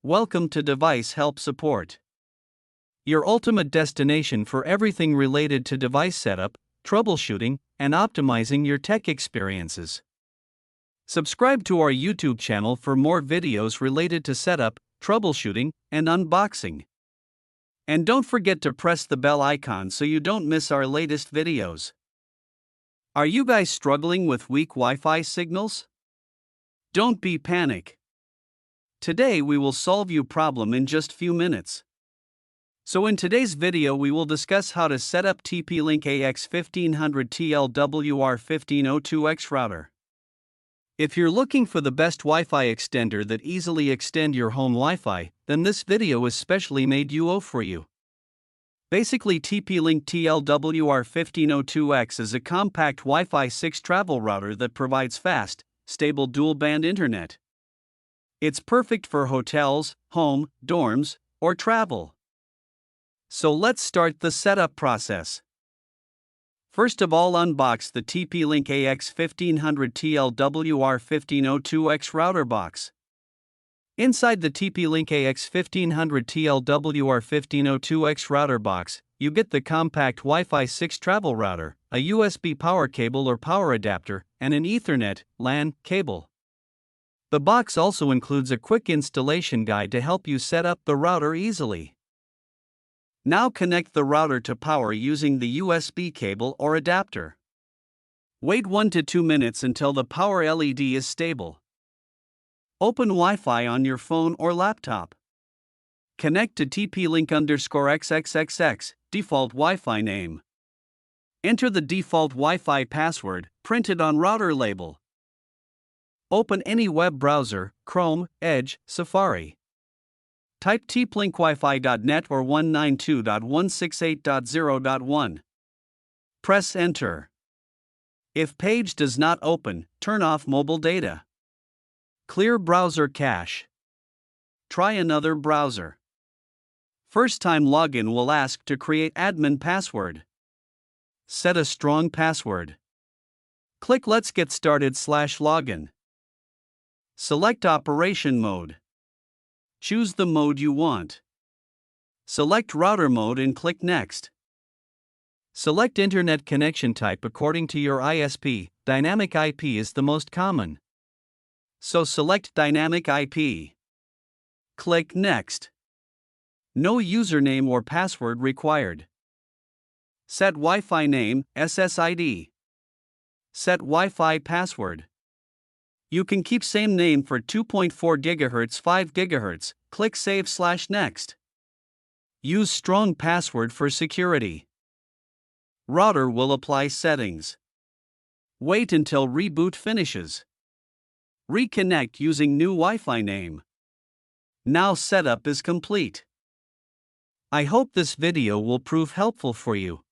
Welcome to Device Help Support, your ultimate destination for everything related to device setup, troubleshooting, and optimizing your tech experiences. Subscribe to our YouTube channel for more videos related to setup, troubleshooting, and unboxing. And don't forget to press the bell icon so you don't miss our latest videos. Are you guys struggling with weak Wi-Fi signals? Don't be panic. Today we will solve your problem in just few minutes. So in today's video we will discuss how to set up TP-Link AX1500 TL-WR1502X router. If you're looking for the best Wi-Fi extender that easily extend your home Wi-Fi, then this video is specially made for you. Basically, TP-Link TL-WR1502X is a compact Wi-Fi 6 travel router that provides fast, stable dual-band internet. It's perfect for hotels, home, dorms, or travel. So let's start the setup process. First of all, unbox the TP-Link AX1500 TL-WR1502X router box. Inside the TP-Link AX1500 TL-WR1502X router box, you get the compact Wi-Fi 6 travel router, a USB power cable or power adapter, and an Ethernet LAN cable. The box also includes a quick installation guide to help you set up the router easily. Now connect the router to power using the USB cable or adapter. Wait 1 to 2 minutes until the power LED is stable. Open Wi-Fi on your phone or laptop. Connect to TP-Link_XXXX, default Wi-Fi name. Enter the default Wi-Fi password, printed on router label. Open any web browser, Chrome, Edge, Safari. Type tplinkwifi.net or 192.168.0.1. Press Enter. If page does not open, turn off mobile data. Clear browser cache. Try another browser. First-time login will ask to create admin password. Set a strong password. Click Let's Get Started/login. Select operation mode. Choose the mode you want. Select router mode and click Next. Select internet connection type according to your ISP. Dynamic IP is the most common, so select Dynamic IP. Click Next. No username or password required. Set Wi-Fi name, SSID. Set Wi-Fi password. You can keep same name for 2.4 GHz 5 GHz, click Save/Next. Use strong password for security. Router will apply settings. Wait until reboot finishes. Reconnect using new Wi-Fi name. Now setup is complete. I hope this video will prove helpful for you.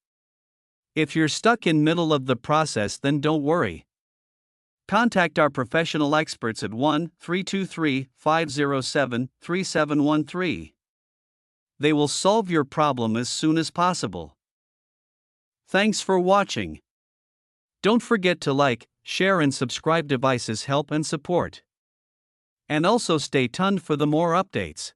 If you're stuck in middle of the process, then don't worry. Contact our professional experts at 1-323-507-3713. They will solve your problem as soon as possible. Thanks for watching. Don't forget to like, share and subscribe. Devices Help and Support. And also stay tuned for the more updates.